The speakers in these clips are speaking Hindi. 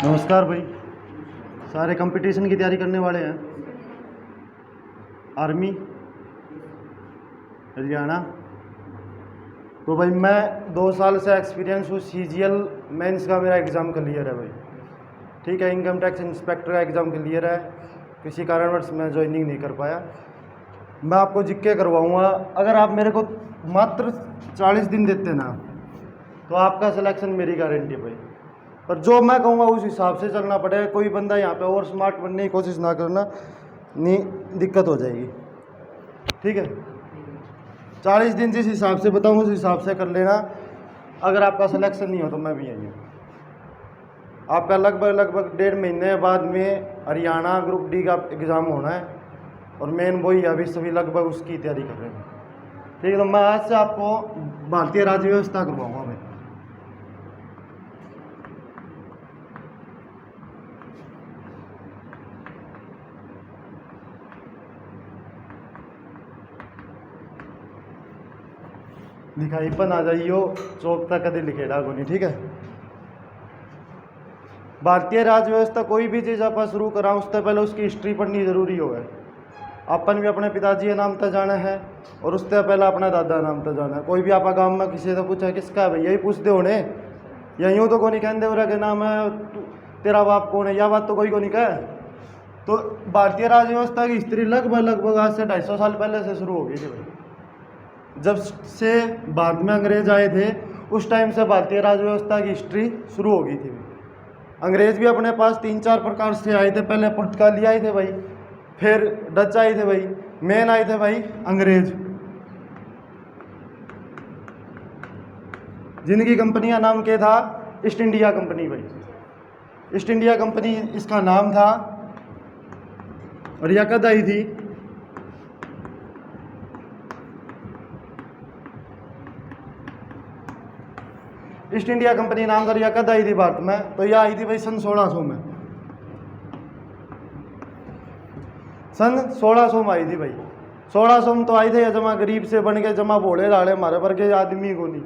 नमस्कार भाई। सारे कंपटीशन की तैयारी करने वाले हैं। आर्मी, हरियाणा। तो भाई मैं 2 साल से एक्सपीरियंस हूँ। CGL मेंस का मेरा एग्ज़ाम क्लियर है भाई। ठीक है, इनकम टैक्स इंस्पेक्टर का एग्ज़ाम क्लियर है। किसी कारणवश मैं ज्वाइनिंग नहीं कर पाया। मैं आपको जिक्के करवाऊँगा। अगर आप मेरे को मात्र 40 दिन देते ना तो आपका सिलेक्शन मेरी गारंटी भाई। पर जो मैं कहूँगा उस हिसाब से चलना पड़ेगा। कोई बंदा यहाँ पे और स्मार्ट बनने की कोशिश ना करना, नहीं दिक्कत हो जाएगी। ठीक है, 40 दिन जिस हिसाब से बताऊँ उस हिसाब से कर लेना। अगर आपका सिलेक्शन नहीं हो तो मैं भी यहीं हूँ। आपका लगभग 1.5 महीने बाद में हरियाणा ग्रुप डी का एग्ज़ाम होना है और मेन वही अभी सभी लगभग उसकी तैयारी कर रहे हैं। ठीक है, तो मैं आज से आपको भारतीय राज्य व्यवस्था करवाऊँगा भाई। लिखाई पर आ जाइयो, चौक तक कभी लिखेड़ा को नहीं। ठीक है, भारतीय राज्य व्यवस्था कोई भी चीज़ आप शुरू करा उससे पहले उसकी हिस्ट्री पढ़नी जरूरी हो है। अपन भी अपने पिताजी के नाम तक जाना है और उससे पहले अपना दादा नाम तक जाना है। कोई भी आप गाँव में किसी से पूछा किसका है भाई, यही पूछते होने या यूँ तो कोई नहीं कहते हो रहा के नाम है तेरा बाप कौन है, यह बात तो कोई को नहीं कहे। तो भारतीय राज्य व्यवस्था की हिस्ट्री लगभग आज से 250 साल पहले से शुरू हो गई थी भाई। जब से भारत में अंग्रेज आए थे उस टाइम से भारतीय राज्य व्यवस्था की हिस्ट्री शुरू हो गई थी। अंग्रेज भी अपने पास 3-4 प्रकार से आए थे। पहले पुर्तगाली आए थे भाई, फिर डच आए थे भाई, मेन आए थे भाई अंग्रेज, जिनकी कंपनी का नाम क्या था, ईस्ट इंडिया कंपनी भाई। ईस्ट इंडिया कंपनी इसका नाम था और यह कद आई थी। ईस्ट इंडिया कंपनी नाम कर कद आई थी भारत में, तो यह आई थी भाई सन 1600 में। सन 1600 में आई थी भाई। 1600 में तो आई थे जमा गरीब से बन के जमा भोले लाले हमारे पर के आदमी को नहीं।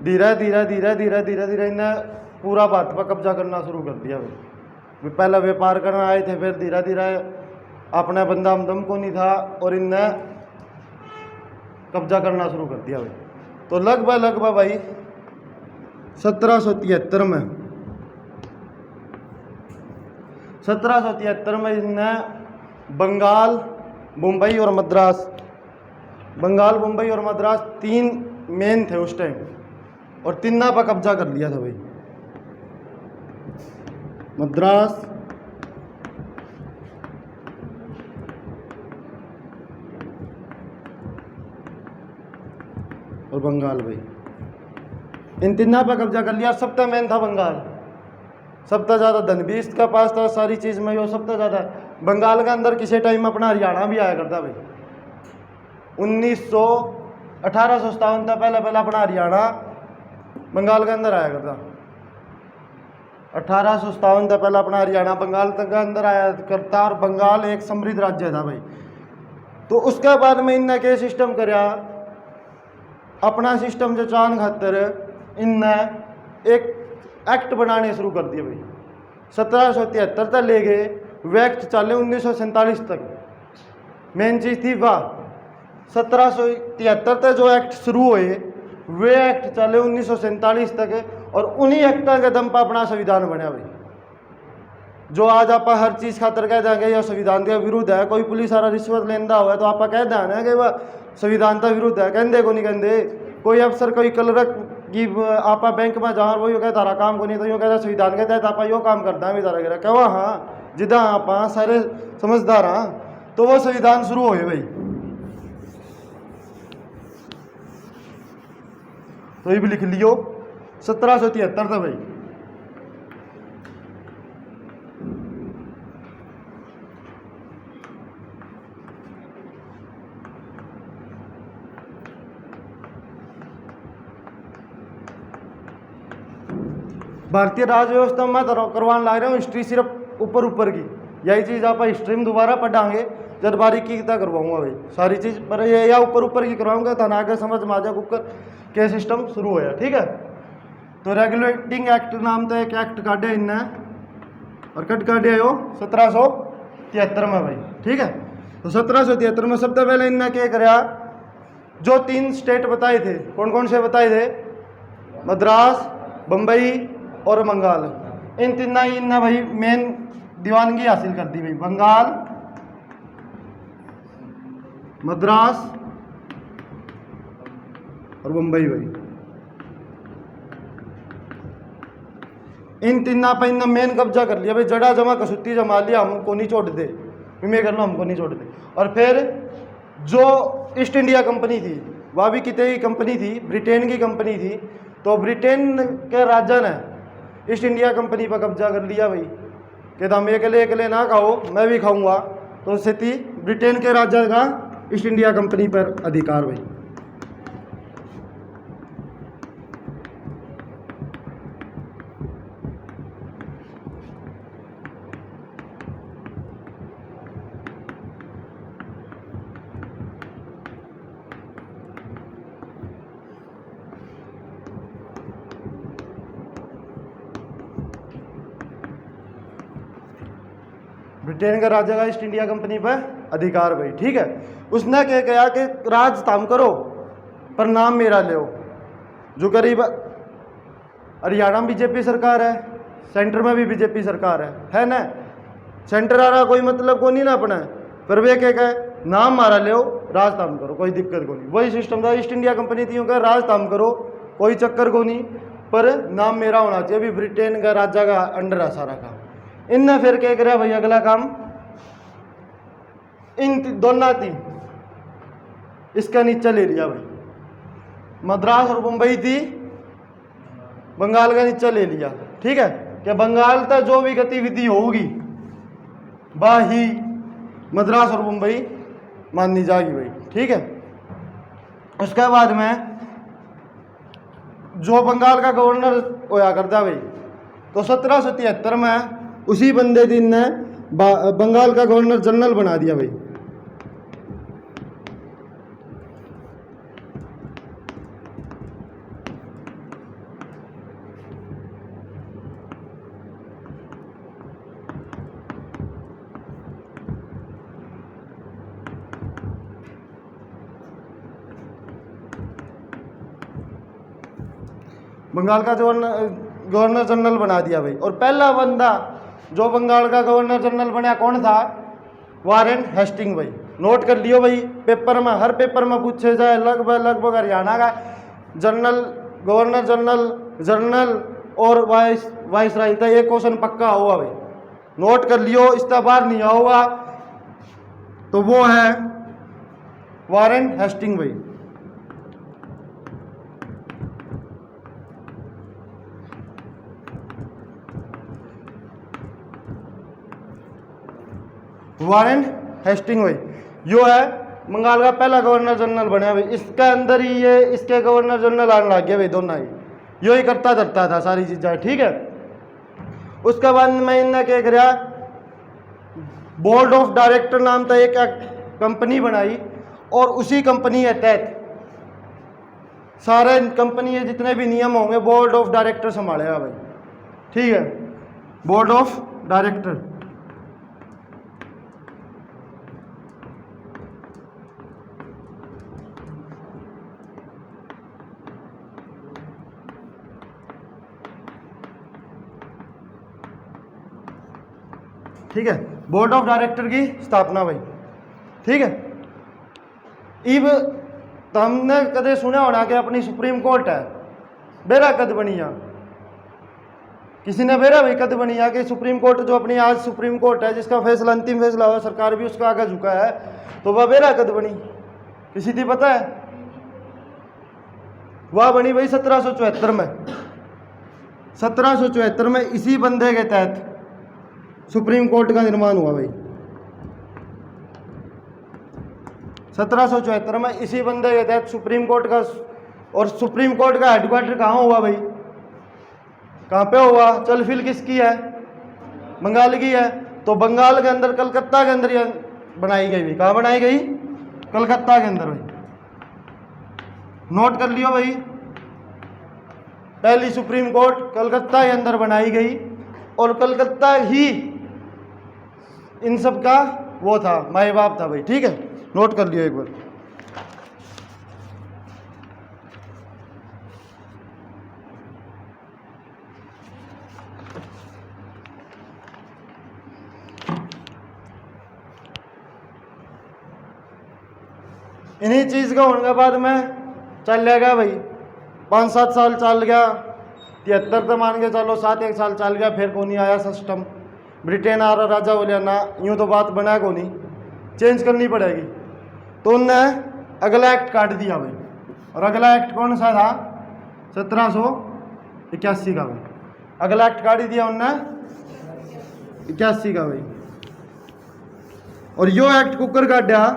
धीरे धीरे इन्हें पूरा भारत पर कब्जा करना शुरू कर दिया भाई। पहले व्यापार करना आए थे, फिर धीरे धीरे अपने बंदा हमदम को नहीं था और इनने कब्जा करना शुरू कर दिया भाई। तो लगभग भाई 1773 में 1773 में इनने बंगाल, मुंबई और मद्रास, 3 मेन थे उस टाइम और तीनों पर कब्जा कर लिया था भाई। मद्रास, और बंगाल भाई, इन तीनों पर कब्जा कर लिया। सबसे मेन था बंगाल, सबसे ज़्यादा धन भी इसका पास था, सारी चीज़ में यो सबसे ज़्यादा। बंगाल के अंदर किसी टाइम अपना हरियाणा भी आया करता भाई। 1857 तक पहले अपना हरियाणा बंगाल के अंदर आया करता। 1857 तक पहले अपना हरियाणा बंगाल तक के अंदर आया करता और बंगाल एक समृद्ध राज्य था भाई। तो उसके बाद में इनने क्या सिस्टम कराया, अपना सिस्टम जो चांद खातर इनने एक एक्ट बनाने शुरू कर दिए भाई। 1773 तक ले गए, वे एक्ट चले 1947 तक। मेन चीज़ थी वाह, 1773 तक जो एक्ट शुरू हुए वे एक्ट चले 1947 तक और उन्हीं एक्टा के दम पर अपना संविधान बना भाई। जो आज आप हर चीज़ खातर कह देंगे यह संविधान के विरुद्ध है, कोई पुलिस वाला रिश्वत लेंदा हुआ है तो आप कह देना कि वह संविधान का विरुद्ध है, कहते को नहीं कहते। कोई अफसर कोई कलरक कि आप बैंक में जहाँ वो कहता तारा काम को नहीं तो यो कहता संविधान के तहत आप यो काम करता है भी तारा कह क्या हाँ जिदा आप सारे समझदार हाँ, तो वो संविधान शुरू हो भाई। तो ये भी लिख लियो 1773 था भाई। भारतीय राज्य व्यवस्था में करवाने ला रहा हूँ हिस्ट्री सिर्फ ऊपर की। यही चीज़ आप हिस्ट्री में दोबारा पढ़ाएंगे जब बारीकी की करवाऊंगा भाई सारी चीज़, पर ये या ऊपर की करवाऊंगा तो आगे समझ में आ जाए कुकर क्या सिस्टम शुरू होया। ठीक है, तो रेगुलेटिंग एक्ट नाम तो एक एक्ट काटे इनने और कट कर दिया हो 1773 में भाई। ठीक है, तो 1773 में सबसे पहले इनने क्या कराया, जो 3 स्टेट बताए थे, कौन कौन से बताए थे, मद्रास, बम्बई और बंगाल, इन तीनों ही इनने भाई मेन दीवानगी हासिल कर दी भाई। बंगाल, मद्रास और बम्बई भाई, इन तीनों पर इनने मेन कब्जा कर लिया भाई। जड़ा जमा कसूती जमा लिया, हमको नहीं छोड़ दे, मैं कर लो हमको नहीं छोड़ दे। और फिर जो ईस्ट इंडिया कंपनी थी, वह भी कितने की कंपनी थी, ब्रिटेन की कंपनी थी, तो ब्रिटेन के राजा ने ईस्ट इंडिया कंपनी पर कब्जा कर लिया भाई, कि तुम अकेले ना खाओ, मैं भी खाऊंगा। तो उससे थी ब्रिटेन के राजा का ईस्ट इंडिया कंपनी पर अधिकार भाई। ब्रिटेन का राजा का ईस्ट इंडिया कंपनी पर अधिकार भाई। ठीक है, उसने क्या कहा कि राज ताम करो पर नाम मेरा ले। जो करीब हरियाणा में बीजेपी सरकार है, सेंटर में भी बीजेपी सरकार है ना, सेंटर आ रहा कोई मतलब को नहीं ना अपना, पर वे क्या कहे, नाम मारा ले, राज ताम करो, कोई दिक्कत को नहीं। वही सिस्टम था ईस्ट इंडिया कंपनी थी, उनका राज ताम करो, कोई चक्कर को नहीं, पर नाम मेरा होना चाहिए। अभी ब्रिटेन का राजा का अंडर है सारा काम। इनने फिर क्या कराया भाई, अगला काम, इन दोनों थी इसका नीचा ले लिया भाई। मद्रास और मुंबई थी, बंगाल का नीचा ले लिया। ठीक है, कि बंगाल तक जो भी गतिविधि होगी वह ही मद्रास और मुंबई मानी जाएगी भाई। ठीक है, उसके बाद में जो बंगाल का गवर्नर होया करता भाई, तो 1773 में उसी बंदे दिन ने बंगाल का गवर्नर जनरल बना दिया भाई। बंगाल का गवर्नर जनरल बना दिया भाई। और पहला बंदा जो बंगाल का गवर्नर जनरल बना कौन था, वारेन हेस्टिंग भाई। नोट कर लियो भाई, पेपर में, हर पेपर में पूछे जाए लगभग हरियाणा का जनरल, गवर्नर जनरल और वाइस राय था, एक क्वेश्चन पक्का हुआ भाई, नोट कर लियो, इसका बार नहीं होगा। तो वो है वारेन हेस्टिंग भाई। वारेन हेस्टिंग भाई यो है बंगाल का पहला गवर्नर जनरल बना भाई। इसके अंदर ही ये इसके गवर्नर जनरल आने लग गया भाई, दोनों ही यो ही करता धरता था सारी चीज़ें। ठीक है, उसके बाद में इनने क्या कराया, बोर्ड ऑफ डायरेक्टर नाम था एक कंपनी बनाई, और उसी कंपनी के तहत सारे कंपनी के जितने भी नियम होंगे बोर्ड ऑफ डायरेक्टर संभालेगा भाई। ठीक है, बोर्ड ऑफ डायरेक्टर। ठीक है, बोर्ड ऑफ डायरेक्टर की स्थापना भाई। ठीक है, इब हमने कदे सुना होना कि अपनी सुप्रीम कोर्ट है, बेरा कद बनी है, किसी ने बेरा भाई कद बनी है कि सुप्रीम कोर्ट जो अपनी आज सुप्रीम कोर्ट है जिसका फैसला अंतिम फैसला हुआ, सरकार भी उसका आगे झुका है, तो वह बेरा कद बनी, किसी थी पता है? वह बनी भाई 1774 में। 1774 में इसी बंदे के तहत सुप्रीम कोर्ट का निर्माण हुआ भाई। 1774 में इसी बंदे के तहत सुप्रीम कोर्ट का, और सुप्रीम कोर्ट का हेडक्वार्टर कहाँ हुआ भाई, कहाँ पे हुआ? चलफिल किसकी है? बंगाल की है। तो बंगाल के अंदर कलकत्ता के अंदर बनाई गई भाई। कहाँ बनाई गई? कलकत्ता के अंदर भाई। नोट कर लियो भाई, पहली सुप्रीम कोर्ट कलकत्ता के अंदर बनाई गई, और कलकत्ता ही इन सब का वो था, माई बाप था भाई। ठीक है, नोट कर लियो एक बार। इन्हीं चीज़ का होने के बाद में चल गया भाई, 5-7 साल चल गया, 73 तो मान के चलो 7-1 साल चल गया, फिर को नहीं आया सिस्टम। ब्रिटेन आ रहा राजा बोलिया ना, यूँ तो बात बना को नहीं, चेंज करनी पड़ेगी। तो उनने अगला एक्ट काट दिया भाई, और अगला एक्ट कौन सा था? 1781 का भाई। अगला एक्ट काट दिया उनने 81 का भाई। और यो एक्ट कुकर काटा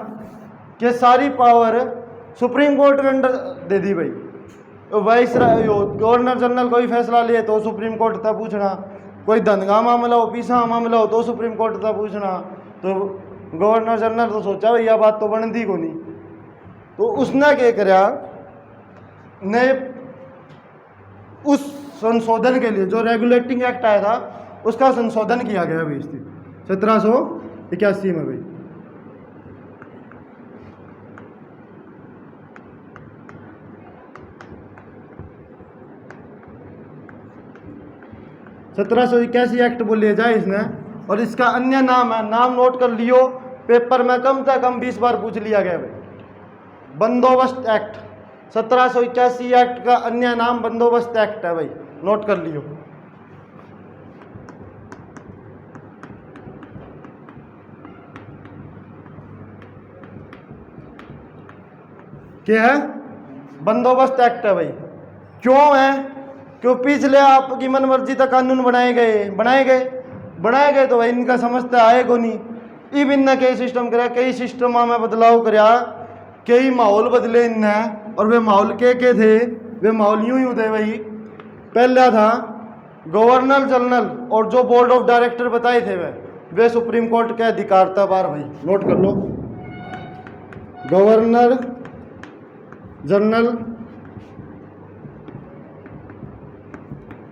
कि सारी पावर सुप्रीम कोर्ट के अंडर दे दी भाई। वाइस गवर्नर जनरल कोई फैसला लिए तो सुप्रीम कोर्ट तक पूछना, कोई धन का मामला हो, पीसा का मामला हो तो सुप्रीम कोर्ट तक पूछना। तो गवर्नर जनरल तो सोचा भाई यह बात तो बनती को नहीं, तो उसने क्या कराया, ने उस संशोधन के लिए जो रेगुलेटिंग एक्ट आया था उसका संशोधन किया गया भाई 1781 में भाई। ₹1781 एक्ट बोलिए जाए इसने, और इसका अन्य नाम है, नाम नोट कर लियो, पेपर में कम से कम 20 बार पूछ लिया गया भाई, बंदोबस्त एक्ट। 1781 एक्ट का अन्य नाम बंदोबस्त एक्ट है भाई, नोट कर लियो। क्या है? बंदोबस्त एक्ट है भाई। क्यों है? क्यों पिछले आपकी मन मर्जी तक कानून बनाए गए तो भाई इनका समझते आए को नहीं। इब इनने कई सिस्टम कराया, कई सिस्टम में बदलाव कराया, कई माहौल बदले इनने। और वे माहौल के थे? वे माहौल यूं थे भाई। पहला था गवर्नर जनरल और जो बोर्ड ऑफ डायरेक्टर बताए थे वे सुप्रीम कोर्ट के अधिकार था बार भाई, नोट कर लो। गवर्नर जनरल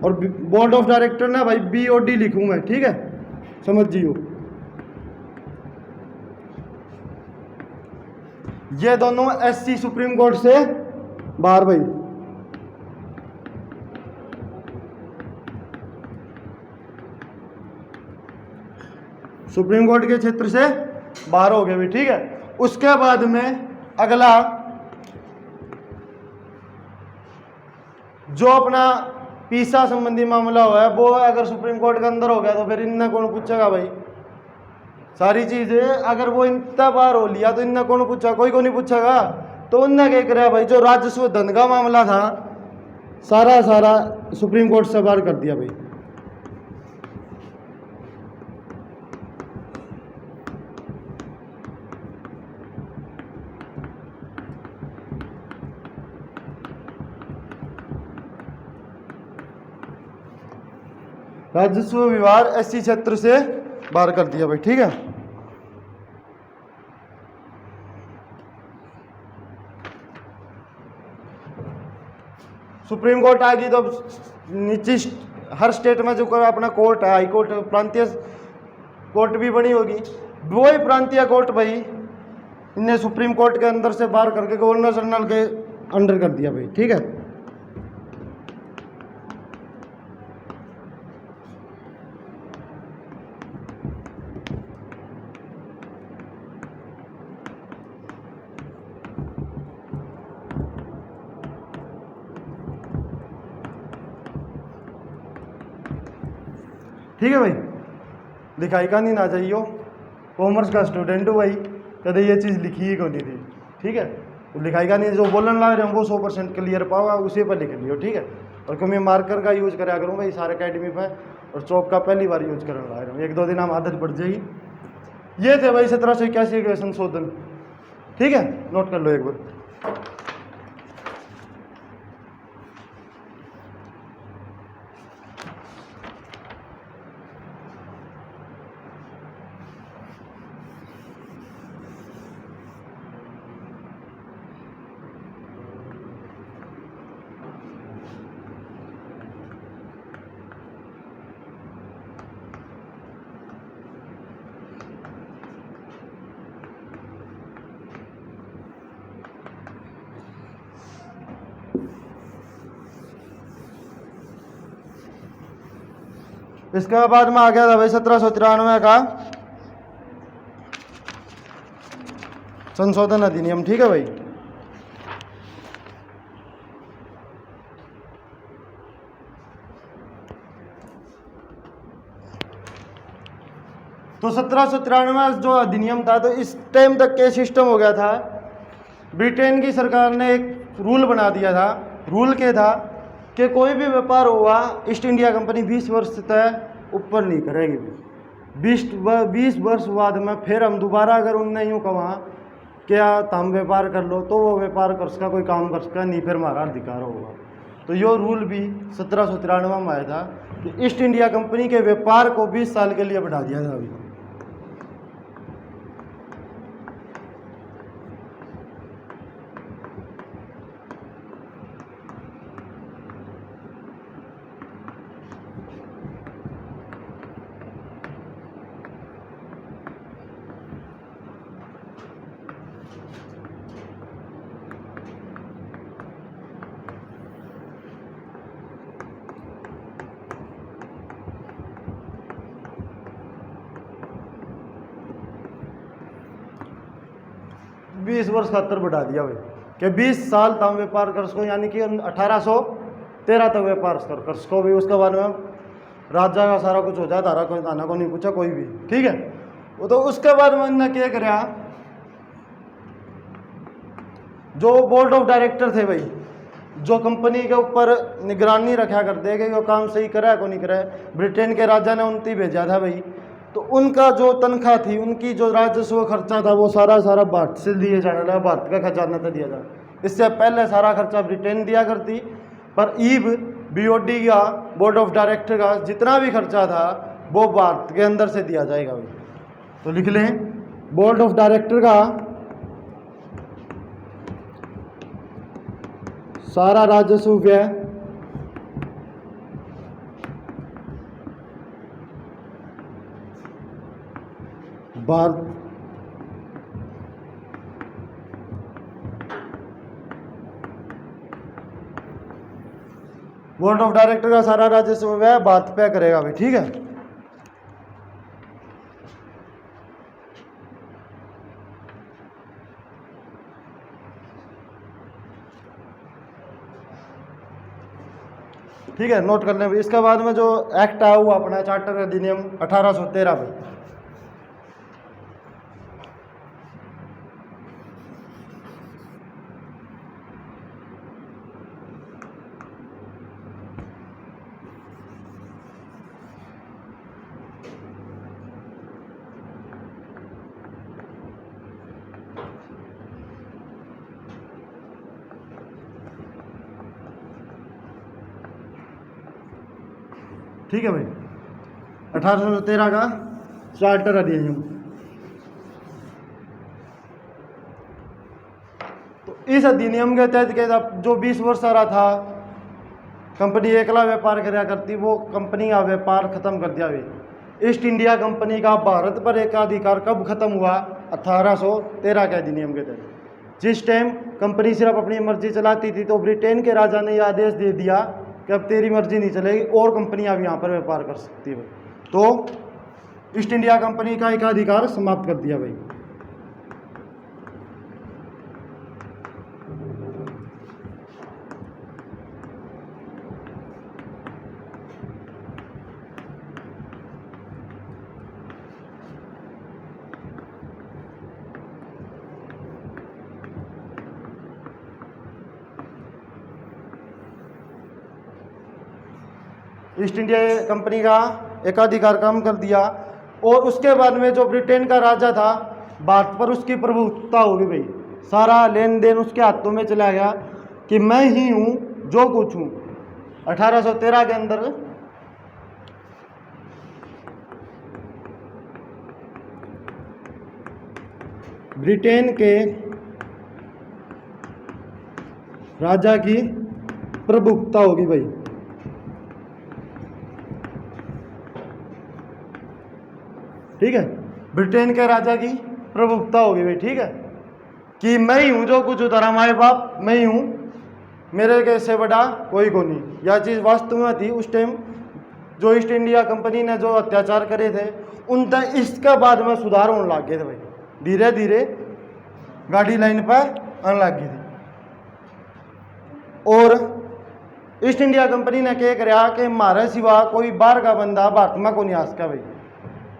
और बोर्ड ऑफ डायरेक्टर ना भाई BOD लिखूं मैं, ठीक है, समझियो। ये दोनों SC सुप्रीम कोर्ट से बाहर भाई। सुप्रीम कोर्ट के क्षेत्र से बाहर हो गए भाई, ठीक है। उसके बाद में अगला जो अपना पीसा संबंधी मामला हुआ है वो अगर सुप्रीम कोर्ट के अंदर हो गया तो फिर इनने कौन पूछेगा भाई? सारी चीजें अगर वो इतना बार हो लिया तो इनने कौन पूछा? कोई को नहीं पूछेगा। तो उनने क्या कराया भाई, जो राजस्व धन का मामला था सारा सुप्रीम कोर्ट से बाहर कर दिया भाई। राजस्व विभाग SC क्षेत्र से बाहर कर दिया भाई, ठीक है। सुप्रीम कोर्ट आ गई तो नीचे हर स्टेट में जो अपना कोर्ट है, हाई कोर्ट, प्रांतीय कोर्ट भी बनी होगी। वही प्रांतीय कोर्ट भाई इन्हें सुप्रीम कोर्ट के अंदर से बाहर करके गवर्नर जनरल के अंडर कर दिया भाई, ठीक है। ठीक है भाई, लिखाई का नहीं ना चाहिए, कॉमर्स का स्टूडेंट हूँ भाई, कदे ये चीज़ लिखी ही को नहीं थी, ठीक है। तो लिखाई का नहीं, जो बोलने लग रहे हैं वो 100% क्लियर पाओगा, उसी पर लिख लियो, ठीक है। और क्यों मैं मार्कर का यूज़ करा करूँ भाई सारे अकेडमी पर, और चौक का पहली बार यूज करने लग रहा हूँ, 1-2 दिन हम आदत बढ़ जाएगी। ये थे भाई 1781 के संशोधन, ठीक है, नोट कर लो एक बार। इसके बाद में आ गया था भाई 1793 का संशोधन अधिनियम। ठीक है भाई। तो 1793 जो अधिनियम था, तो इस टाइम तक के सिस्टम हो गया था, ब्रिटेन की सरकार ने एक रूल बना दिया था। रूल क्या था कि कोई भी व्यापार हुआ ईस्ट इंडिया कंपनी 20 वर्ष तक ऊपर नहीं करेगी। 20 वर्ष बाद में फिर हम दोबारा अगर उनने यूँ कहा क्या हम व्यापार कर लो, तो वो व्यापार कर सका, कोई काम कर सका नहीं, फिर हमारा अधिकार होगा। तो यो रूल भी 1793 में आया था कि ईस्ट इंडिया कंपनी के व्यापार को 20 साल के लिए बढ़ा दिया था अभी। बीस वर्ष खातर बढ़ा दिया भाई कि 20 साल तक व्यापार कर सको, यानी कि 1813 तक व्यापार कर सको भाई। उसके बाद में राजा का सारा कुछ हो जाए, तारा कोई ताना को नहीं पूछा कोई भी। ठीक है। वो तो उसके बाद में इन्होंने क्या कराया, जो बोर्ड ऑफ डायरेक्टर थे भाई, जो कंपनी के ऊपर निगरानी रखा करते हैं कि वो काम सही करा है को नहीं करा है, ब्रिटेन के राजा ने उनती भेजा था भाई। तो उनका जो तनख्वाह थी, उनकी जो राजस्व खर्चा था, वो सारा भारत से दिया जाने लगा, भारत का खजाना था दिया जाए। इससे पहले सारा खर्चा ब्रिटेन दिया करती, पर ईब बीओडी का, बोर्ड ऑफ डायरेक्टर का जितना भी खर्चा था वो भारत के अंदर से दिया जाएगा भाई। तो लिख लें, बोर्ड ऑफ डायरेक्टर का सारा राजस्व व्यय भारत बोर्ड ऑफ डायरेक्टर का सारा राजस्व व्यय भारत पे करेगा भाई। ठीक है। ठीक है, नोट कर लें भाई। इसके बाद में जो एक्ट आया हुआ अपना चार्टर अधिनियम 1813 भाई। ठीक है भाई, 1813 का चार्टर अधिनियम। तो इस अधिनियम के तहत क्या था, जो 20 वर्ष आ रहा था कंपनी एकला व्यापार कराया करती, वो कंपनी का व्यापार खत्म कर दिया भाई। ईस्ट इंडिया कंपनी का भारत पर एकाधिकार कब खत्म हुआ, 1813 के अधिनियम के तहत। जिस टाइम कंपनी सिर्फ अपनी मर्जी चलाती थी, तो ब्रिटेन के राजा ने यह आदेश दे दिया कि अब तेरी मर्जी नहीं चलेगी और कंपनियां भी यहाँ पर व्यापार कर सकती है भाई। तो ईस्ट इंडिया कंपनी का एकाधिकार समाप्त कर दिया भाई। ईस्ट इंडिया कंपनी का एकाधिकार कम कर दिया, और उसके बाद में जो ब्रिटेन का राजा था, भारत पर उसकी प्रभुत्वता होगी भाई। सारा लेन देन उसके हाथों में चला गया कि मैं ही हूँ जो कुछ हूँ। 1813 के अंदर ब्रिटेन के राजा की प्रभुत्वता होगी भाई। ठीक है, ब्रिटेन के राजा की प्रभुत्वता होगी भाई। ठीक है, कि मैं ही हूँ जो कुछ उतारा माए बाप, मैं ही हूँ, मेरे कैसे बड़ा कोई को नहीं। यह चीज़ वास्तव में थी उस टाइम जो ईस्ट इंडिया कंपनी ने जो अत्याचार करे थे उन तक इसके बाद में सुधार होने लग गए थे भाई। धीरे धीरे गाड़ी लाइन पर आने लग गई थी। और ईस्ट इंडिया कंपनी ने क्या कराया कि हमारे सिवा कोई बाहर का बंदा भारत में को नहीं आ सका भाई।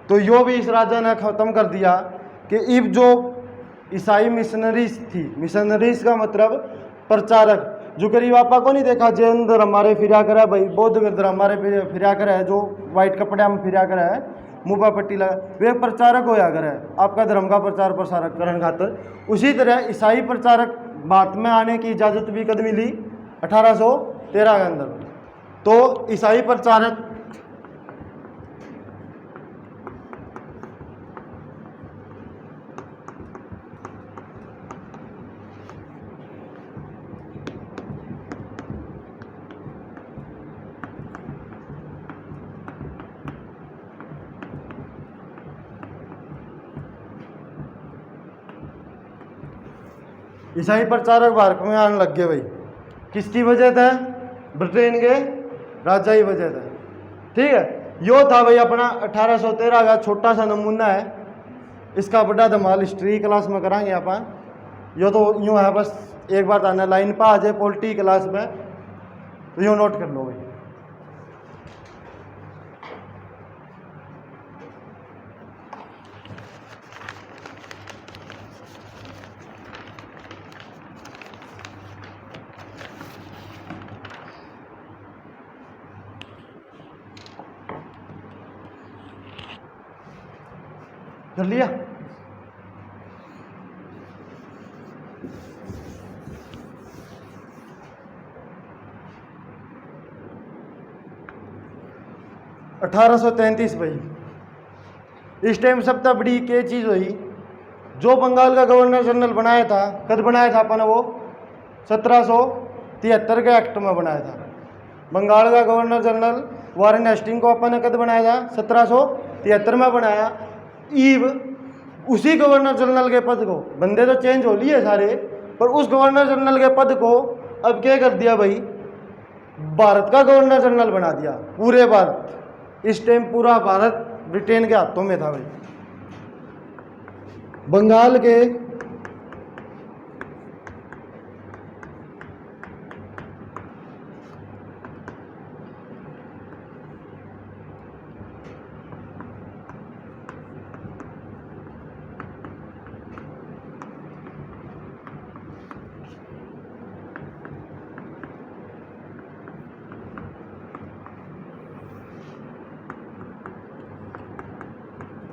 तो यो भी इस राजा ने ख़त्म कर दिया कि इब जो ईसाई मिशनरीज थी, मिशनरीज का मतलब प्रचारक, जो करीब आपा को नहीं देखा जैन धर्म हमारे फिरा करा भाई, बौद्ध धर्म हमारे फिरा करा है, जो वाइट कपड़े में फिरा करा है, मुँह पर पट्टी लगा, वे प्रचारक होया करे आपका धर्म का प्रचार प्रसारक करने खातर। उसी तरह ईसाई प्रचारक भारत में आने की इजाज़त भी कद मिली 1813 के अंदर। तो ईसाई प्रचारक भारत में आने लग गए भाई। किसकी वजह था? ब्रिटेन के राजा ही वजह था। ठीक है, यो था भाई अपना 1813 का छोटा सा नमूना है। इसका बड़ा धमाल हिस्ट्री क्लास में कराएंगे अपन। यो तो यूँ है, बस एक बार आना लाइन पर आ जाए पॉलिटी क्लास में तो यूँ नोट कर लो भाई। कर लिया? (1833) भाई। इस टाइम सबसे बड़ी क्या चीज़ हुई, जो बंगाल का गवर्नर जनरल बनाया था, कद बनाया था अपन वो 1773 के एक्ट में बनाया था। बंगाल का गवर्नर जनरल वारेन हेस्टिंग को अपन ने कद बनाया था 1773 में बनाया। ईव उसी गवर्नर जनरल के पद को, बंदे तो चेंज हो लिए सारे, पर उस गवर्नर जनरल के पद को अब क्या कर दिया भाई, भारत का गवर्नर जनरल बना दिया। पूरे भारत, इस टाइम पूरा भारत ब्रिटेन के हाथों में था भाई। बंगाल के